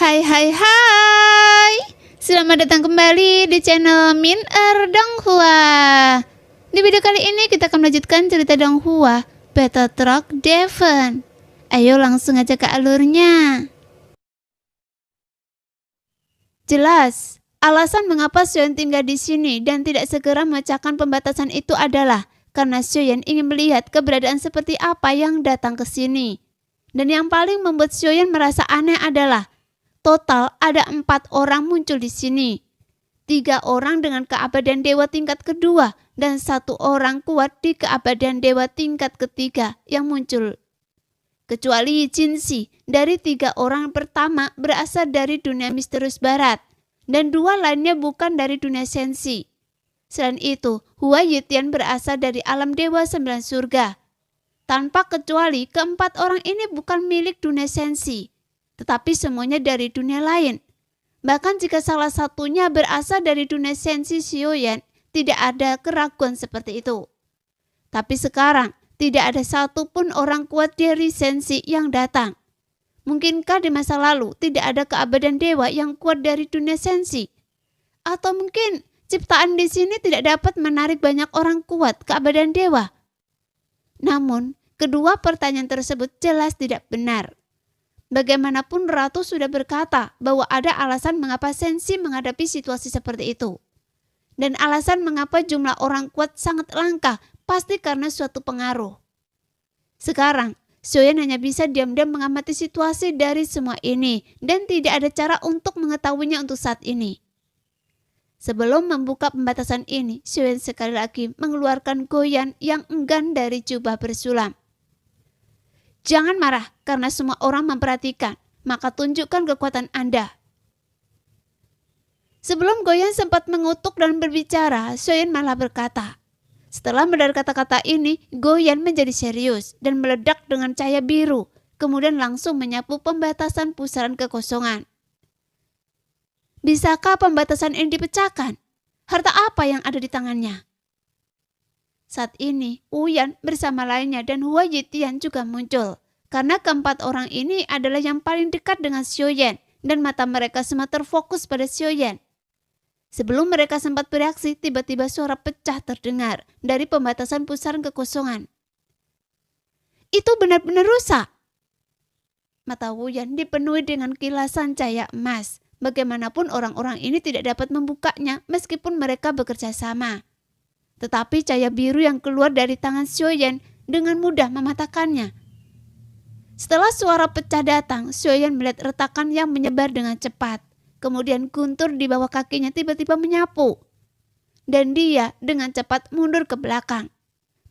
Hai hai hai. Selamat datang kembali di channel Min Donghua. Di video kali ini kita akan melanjutkan cerita Donghua Battle Truck Devon. Ayo langsung aja ke alurnya. Jelas, alasan mengapa Xiaoyan tinggal di sini dan tidak segera memecahkan pembatasan itu adalah karena Xiaoyan ingin melihat keberadaan seperti apa yang datang ke sini. Dan yang paling membuat Xiaoyan merasa aneh adalah total ada 4 orang muncul di sini. 3 orang dengan keabadian dewa tingkat kedua dan 1 orang kuat di keabadian dewa tingkat ketiga yang muncul. Kecuali Jinxi, dari 3 orang pertama berasal dari dunia misterius barat dan 2 lainnya bukan dari dunia sensi. Selain itu, Hua Yitian berasal dari alam dewa 9 surga. Tanpa kecuali keempat orang ini bukan milik dunia sensi, tetapi semuanya dari dunia lain. Bahkan jika salah satunya berasal dari dunia sensi Xiaoyan, tidak ada keraguan seperti itu. Tapi sekarang, tidak ada satupun orang kuat dari sensi yang datang. Mungkinkah di masa lalu tidak ada keabadian dewa yang kuat dari dunia sensi? Atau mungkin ciptaan di sini tidak dapat menarik banyak orang kuat keabadian dewa? Namun, kedua pertanyaan tersebut jelas tidak benar. Bagaimanapun Ratu sudah berkata bahwa ada alasan mengapa sensi menghadapi situasi seperti itu. Dan alasan mengapa jumlah orang kuat sangat langka pasti karena suatu pengaruh. Sekarang, Xiaoyan hanya bisa diam-diam mengamati situasi dari semua ini dan tidak ada cara untuk mengetahuinya untuk saat ini. Sebelum membuka pembatasan ini, Xiaoyan sekali lagi mengeluarkan goyan yang enggan dari jubah bersulam. Jangan marah karena semua orang memperhatikan, maka tunjukkan kekuatan Anda. Sebelum Goyan sempat mengutuk dan berbicara, Xiaoyan malah berkata. Setelah mendengar kata-kata ini, Goyan menjadi serius dan meledak dengan cahaya biru, kemudian langsung menyapu pembatasan pusaran kekosongan. Bisakah pembatasan ini dipecahkan? Harta apa yang ada di tangannya? Saat ini, Uyan bersama lainnya dan Hua Yitian juga muncul. Karena keempat orang ini adalah yang paling dekat dengan Xiaoyan dan mata mereka semua terfokus pada Xiaoyan. Sebelum mereka sempat bereaksi, tiba-tiba suara pecah terdengar dari pembatasan pusaran kekosongan. Itu benar-benar rusak. Mata Uyan dipenuhi dengan kilasan cahaya emas. Bagaimanapun orang-orang ini tidak dapat membukanya meskipun mereka bekerja sama. Tetapi cahaya biru yang keluar dari tangan Xiaoyan dengan mudah mematahkannya. Setelah suara pecah datang, Xiaoyan melihat retakan yang menyebar dengan cepat. Kemudian guntur di bawah kakinya tiba-tiba menyapu. Dan dia dengan cepat mundur ke belakang,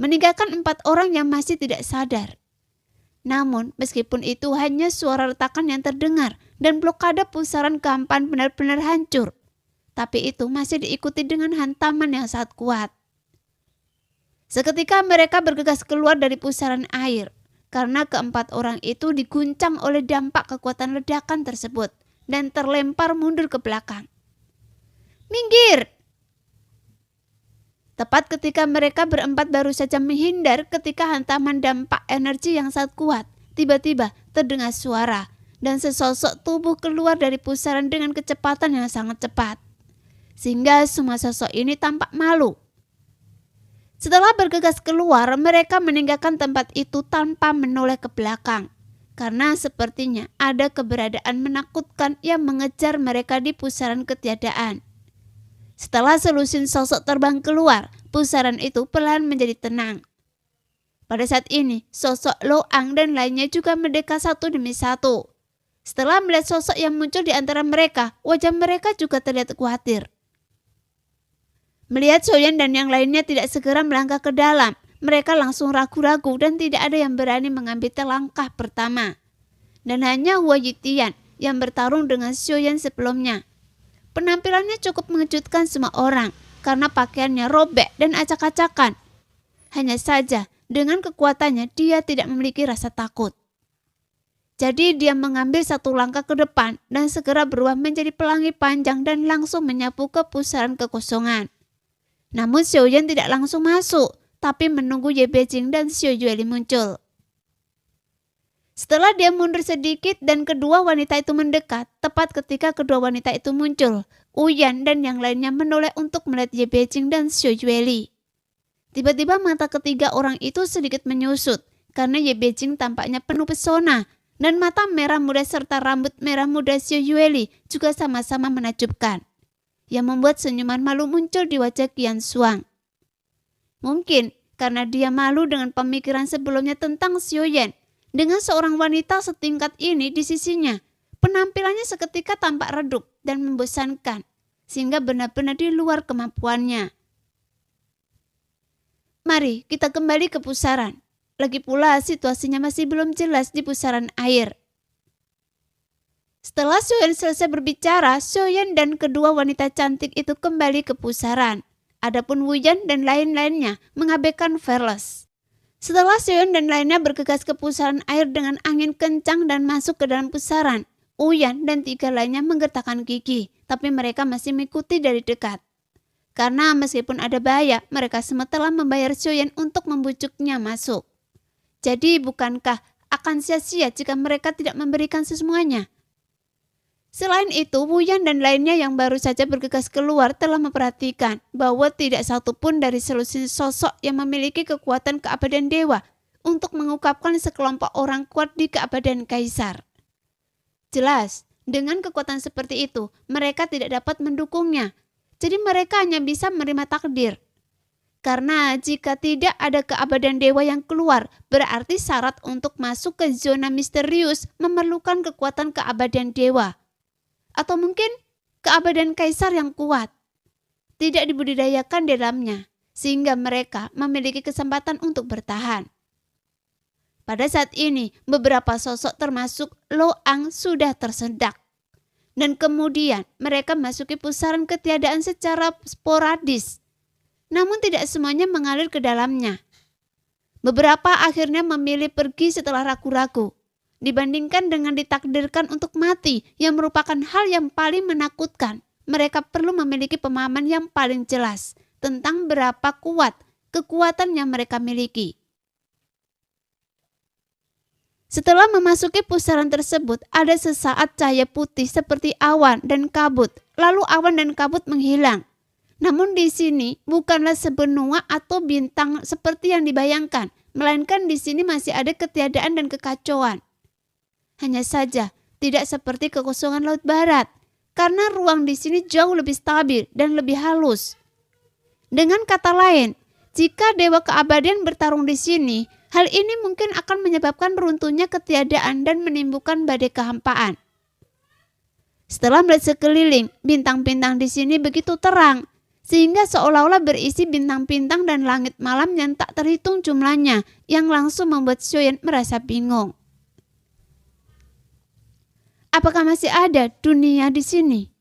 meninggalkan 4 orang yang masih tidak sadar. Namun, meskipun itu hanya suara retakan yang terdengar dan blokade pusaran keampan benar-benar hancur, tapi itu masih diikuti dengan hantaman yang sangat kuat. Seketika mereka bergegas keluar dari pusaran air, karena keempat orang itu diguncang oleh dampak kekuatan ledakan tersebut dan terlempar mundur ke belakang. Minggir! Tepat ketika mereka berempat baru saja menghindar ketika hantaman dampak energi yang sangat kuat, tiba-tiba terdengar suara dan sesosok tubuh keluar dari pusaran dengan kecepatan yang sangat cepat. Sehingga semua sosok ini tampak malu. Setelah bergegas keluar, mereka meninggalkan tempat itu tanpa menoleh ke belakang. Karena sepertinya ada keberadaan menakutkan yang mengejar mereka di pusaran ketiadaan. Setelah selusin sosok terbang keluar, pusaran itu perlahan menjadi tenang. Pada saat ini, sosok Loang dan lainnya juga mendekat satu demi satu. Setelah melihat sosok yang muncul di antara mereka, wajah mereka juga terlihat khawatir. Melihat Xiaoyan dan yang lainnya tidak segera melangkah ke dalam, mereka langsung ragu-ragu dan tidak ada yang berani mengambil langkah pertama. Dan hanya Hua Yitian yang bertarung dengan Xiaoyan sebelumnya. Penampilannya cukup mengejutkan semua orang karena pakaiannya robek dan acak-acakan. Hanya saja dengan kekuatannya dia tidak memiliki rasa takut. Jadi dia mengambil satu langkah ke depan dan segera berubah menjadi pelangi panjang dan langsung menyapu ke pusaran kekosongan. Namun Xiaoyan tidak langsung masuk, tapi menunggu Ye Beijing dan Xiao Yueli muncul. Setelah dia mundur sedikit dan kedua wanita itu mendekat, tepat ketika kedua wanita itu muncul, Uyan dan yang lainnya menoleh untuk melihat Ye Beijing dan Xiao Yueli. Tiba-tiba mata ketiga orang itu sedikit menyusut, karena Ye Beijing tampaknya penuh pesona, dan mata merah muda serta rambut merah muda Xiao Yueli juga sama-sama menakjubkan, yang membuat senyuman malu muncul di wajah Qian Shuang. Mungkin karena dia malu dengan pemikiran sebelumnya tentang Xiao Yan. Dengan seorang wanita setingkat ini di sisinya, penampilannya seketika tampak redup dan membosankan, sehingga benar-benar di luar kemampuannya. Mari kita kembali ke pusaran. Lagi pula situasinya masih belum jelas di pusaran air. Setelah Xiao Yan selesai berbicara, Xiao Yan dan kedua wanita cantik itu kembali ke pusaran. Adapun Wu Yan dan lain-lainnya mengabaikan Fearless. Setelah Xiao Yan dan lainnya bergegas ke pusaran air dengan angin kencang dan masuk ke dalam pusaran, Wu Yan dan tiga lainnya menggertakkan gigi, tapi mereka masih mengikuti dari dekat. Karena meskipun ada bahaya, mereka semua telah membayar Xiao Yan untuk membujuknya masuk. Jadi bukankah akan sia-sia jika mereka tidak memberikan semuanya? Selain itu, Wu Yan dan lainnya yang baru saja bergegas keluar telah memperhatikan bahwa tidak satu pun dari seluruh sosok yang memiliki kekuatan keabadian dewa untuk mengungkapkan sekelompok orang kuat di keabadian kaisar. Jelas, dengan kekuatan seperti itu, mereka tidak dapat mendukungnya. Jadi mereka hanya bisa menerima takdir. Karena jika tidak ada keabadian dewa yang keluar, berarti syarat untuk masuk ke zona misterius memerlukan kekuatan keabadian dewa. Atau mungkin keabadian kaisar yang kuat. Tidak dibudidayakan di dalamnya, sehingga mereka memiliki kesempatan untuk bertahan. Pada saat ini, beberapa sosok termasuk Lo Ang sudah tersedak. Dan kemudian mereka masuki pusaran ketiadaan secara sporadis. Namun tidak semuanya mengalir ke dalamnya. Beberapa akhirnya memilih pergi setelah ragu-ragu. Dibandingkan dengan ditakdirkan untuk mati yang merupakan hal yang paling menakutkan, mereka perlu memiliki pemahaman yang paling jelas tentang berapa kuat kekuatan yang mereka miliki. Setelah memasuki pusaran tersebut, ada sesaat cahaya putih seperti awan dan kabut, lalu awan dan kabut menghilang. Namun di sini bukanlah sebenua atau bintang seperti yang dibayangkan, melainkan di sini masih ada ketiadaan dan kekacauan. Hanya saja tidak seperti kekosongan Laut Barat, karena ruang di sini jauh lebih stabil dan lebih halus. Dengan kata lain, jika dewa keabadian bertarung di sini, hal ini mungkin akan menyebabkan runtuhnya ketiadaan dan menimbulkan badai kehampaan. Setelah melihat sekeliling, bintang-bintang di sini begitu terang, sehingga seolah-olah berisi bintang-bintang dan langit malam yang tak terhitung jumlahnya, yang langsung membuat Xiao Yan merasa bingung. Apakah masih ada dunia di sini?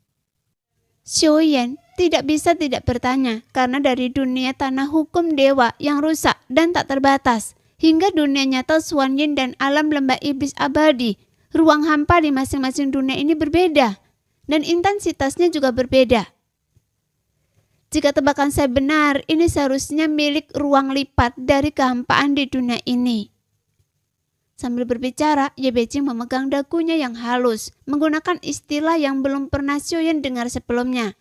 Xiao Yan tidak bisa tidak bertanya, karena dari dunia tanah hukum dewa yang rusak dan tak terbatas, hingga dunia nyata Xuan Yin dan alam lembah iblis abadi, ruang hampa di masing-masing dunia ini berbeda, dan intensitasnya juga berbeda. Jika tebakan saya benar, ini seharusnya milik ruang lipat dari kehampaan di dunia ini. Sambil berbicara, Ye Beijing memegang dagunya yang halus, menggunakan istilah yang belum pernah Xiao Yan dengar sebelumnya.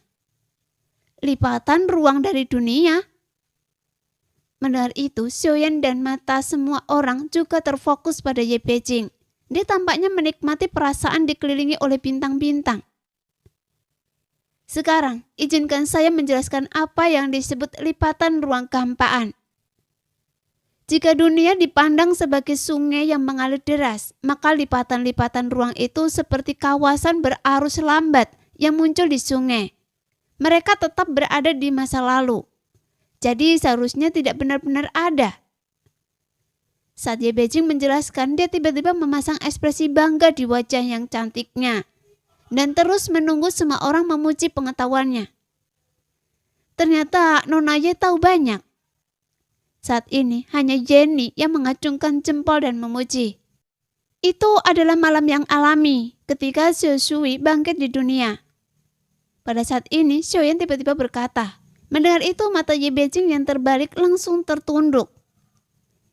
Lipatan ruang dari dunia. Mendengar itu, Xiao Yan dan mata semua orang juga terfokus pada Ye Beijing. Dia tampaknya menikmati perasaan dikelilingi oleh bintang-bintang. Sekarang, izinkan saya menjelaskan apa yang disebut lipatan ruang kehampaan. Jika dunia dipandang sebagai sungai yang mengalir deras, maka lipatan-lipatan ruang itu seperti kawasan berarus lambat yang muncul di sungai. Mereka tetap berada di masa lalu. Jadi seharusnya tidak benar-benar ada. Saat Ye Beijing menjelaskan, dia tiba-tiba memasang ekspresi bangga di wajah yang cantiknya. Dan terus menunggu semua orang memuji pengetahuannya. Ternyata Nona Ye tahu banyak. Saat ini hanya Jenny yang mengacungkan jempol dan memuji. Itu adalah malam yang alami ketika Xiao Shui bangkit di dunia. Pada saat ini Xiao Yan tiba-tiba berkata. Mendengar itu mata Ye Beijing yang terbalik langsung tertunduk.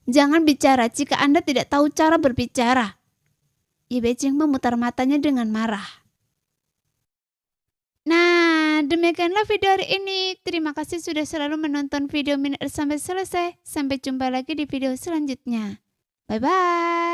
Jangan bicara jika Anda tidak tahu cara berbicara. Ye Beijing memutar matanya dengan marah. Nah, demikianlah video hari ini. Terima kasih sudah selalu menonton video Minute sampai selesai. Sampai jumpa lagi di video selanjutnya. Bye-bye.